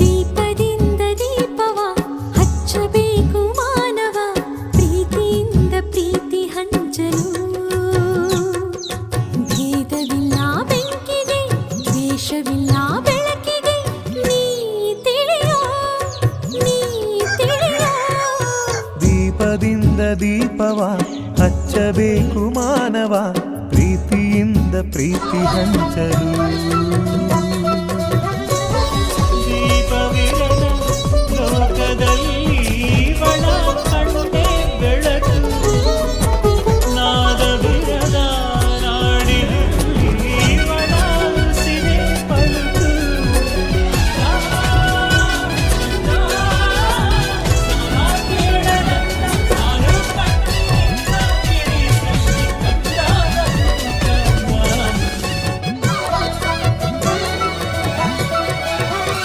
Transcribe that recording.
ದೀಪದಿಂದ ದೀಪವ ಹಚ್ಚಬೇಕು ಮಾನವ ಪ್ರೀತಿಯಿಂದ ಪ್ರೀತಿ ಹಂಚಲು ಭೇದವಿಲ್ಲ ಬೆಂಕಿಗೆ ದ್ವೇಷವಿಲ್ಲ ಬೆಳಕಿಗೆ ನೀ ತಿಳಿಯೋ ದೀಪದಿಂದ ದೀಪವ ಹಚ್ಚಬೇಕು ಮಾನವ ಪ್ರೀತಿಯಿಂದ ಪ್ರೀತಿ ಹಂಚಲು